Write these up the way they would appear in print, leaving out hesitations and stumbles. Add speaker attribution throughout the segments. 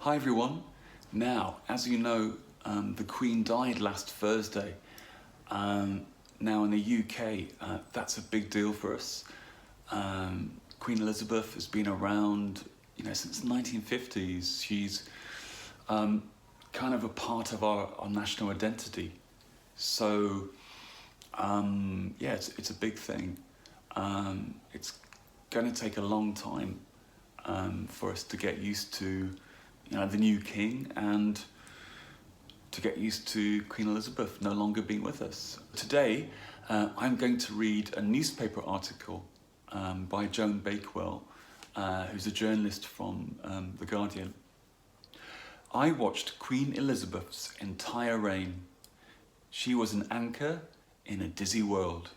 Speaker 1: Hi everyone. Now, as you know, the Queen died last Thursday. Now in the UK, that's a big deal for us. Queen Elizabeth has been around, since the 1950s. She's kind of a part of our national identity. So, yeah, it's a big thing. It's going to take a long time for us to get used to, the new king, and to get used to Queen Elizabeth no longer being with us. Today, I'm going to read a newspaper article by Joan Bakewell, who's a journalist from The Guardian. I watched Queen Elizabeth's entire reign. She was an anchor in a dizzy world.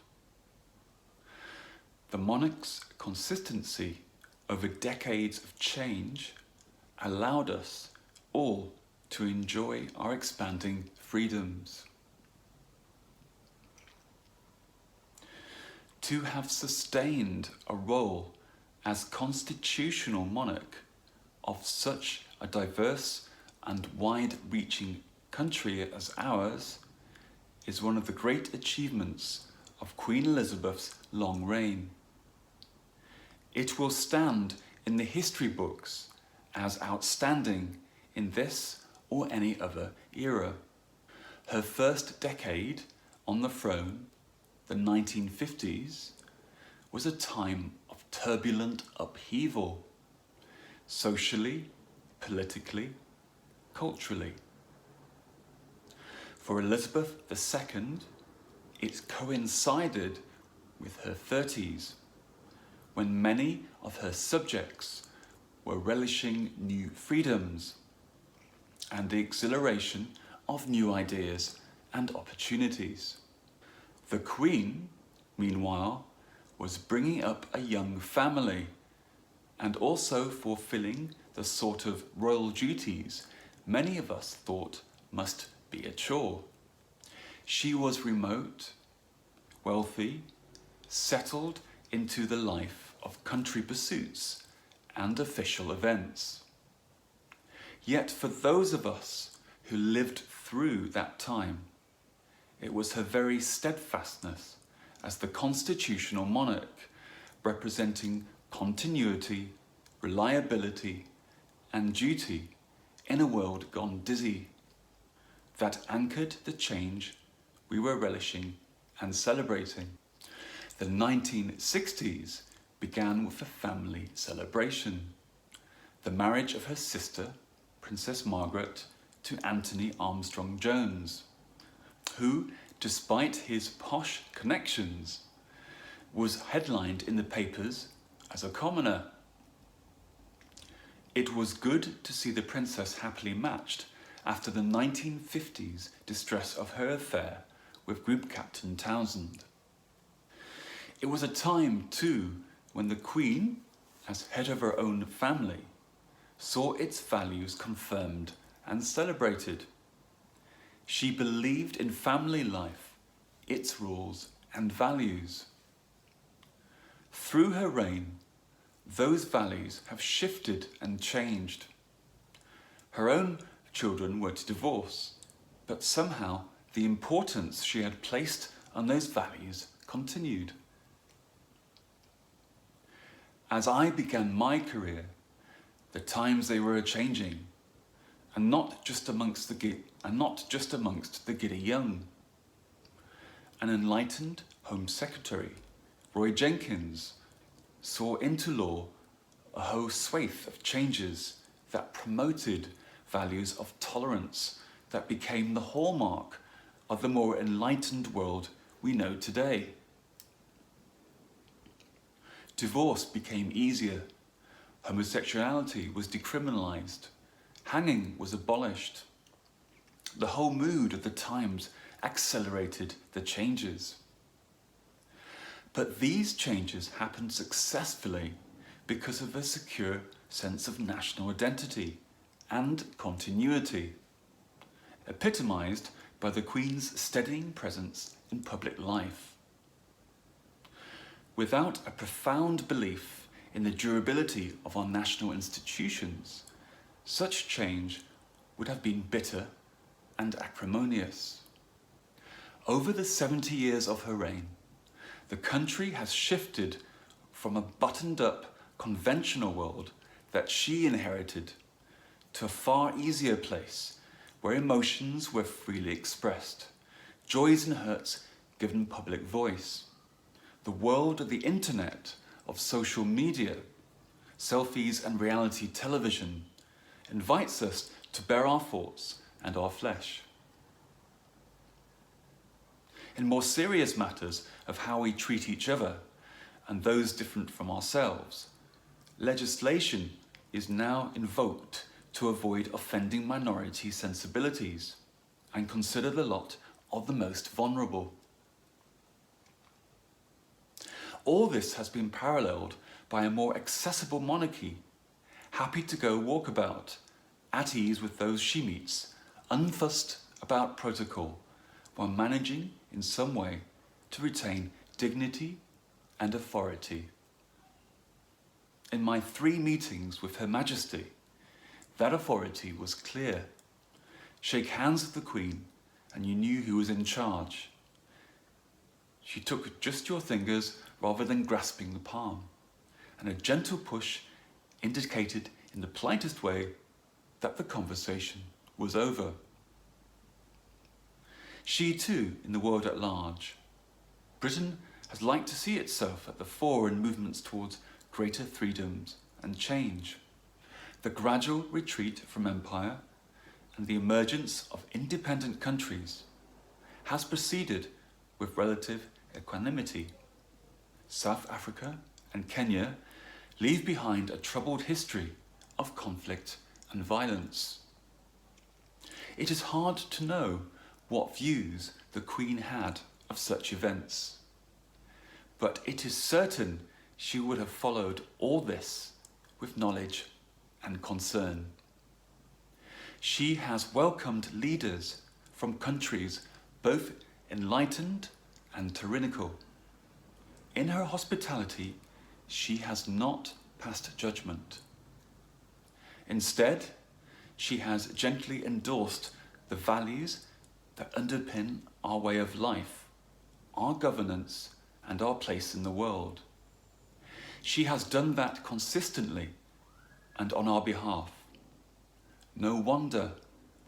Speaker 1: The monarch's consistency over decades of change allowed us all to enjoy our expanding freedoms. To have sustained a role as constitutional monarch of such a diverse and wide-reaching country as ours is one of the great achievements of Queen Elizabeth's long reign. It will stand in the history books as outstanding in this or any other era. Her first decade on the throne, the 1950s, was a time of turbulent upheaval, socially, politically, culturally. For Elizabeth II, it coincided with her 30s, when many of her subjects were relishing new freedoms and the exhilaration of new ideas and opportunities. The Queen, meanwhile, was bringing up a young family and also fulfilling the sort of royal duties many of us thought must be a chore. She was remote, wealthy, settled into the life of country pursuits and official events. Yet for those of us who lived through that time, it was her very steadfastness as the constitutional monarch, representing continuity, reliability, and duty in a world gone dizzy, that anchored the change we were relishing and celebrating. The 1960s began with a family celebration, the marriage of her sister, Princess Margaret, to Anthony Armstrong-Jones, who, despite his posh connections, was headlined in the papers as a commoner. It was good to see the princess happily matched after the 1950s distress of her affair with Group Captain Townsend. It was a time, too, when the Queen, as head of her own family, saw its values confirmed and celebrated. She believed in family life, its rules and values. Through her reign, those values have shifted and changed. Her own children were to divorce, but somehow the importance she had placed on those values continued. As I began my career, the times they were changing, and not just amongst the giddy young. An enlightened Home Secretary, Roy Jenkins, saw into law a whole swathe of changes that promoted values of tolerance that became the hallmark of the more enlightened world we know today. Divorce became easier, homosexuality was decriminalised, hanging was abolished. The whole mood of the times accelerated the changes. But these changes happened successfully because of a secure sense of national identity and continuity, epitomised by the Queen's steadying presence in public life. Without a profound belief in the durability of our national institutions, such change would have been bitter and acrimonious. Over the 70 years of her reign, the country has shifted from a buttoned-up, conventional world that she inherited to a far easier place where emotions were freely expressed, joys and hurts given public voice. The world of the internet, of social media, selfies and reality television invites us to bare our thoughts and our flesh. In more serious matters of how we treat each other and those different from ourselves, legislation is now invoked to avoid offending minority sensibilities and consider the lot of the most vulnerable. All this has been paralleled by a more accessible monarchy, happy to go walkabout, at ease with those she meets, unfussed about protocol, while managing in some way to retain dignity and authority. In my 3 meetings with Her Majesty, that authority was clear. Shake hands with the Queen and you knew who was in charge. She took just your fingers rather than grasping the palm, and a gentle push indicated in the politest way that the conversation was over. She too, in the world at large. Britain has liked to see itself at the fore in movements towards greater freedoms and change. The gradual retreat from empire and the emergence of independent countries has proceeded with relative equanimity. South Africa and Kenya leave behind a troubled history of conflict and violence. It is hard to know what views the Queen had of such events, but it is certain she would have followed all this with knowledge and concern. She has welcomed leaders from countries both enlightened and tyrannical. In her hospitality, she has not passed judgment. Instead, she has gently endorsed the values that underpin our way of life, our governance, and our place in the world. She has done that consistently and on our behalf. No wonder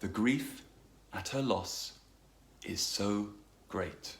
Speaker 1: the grief at her loss is so great.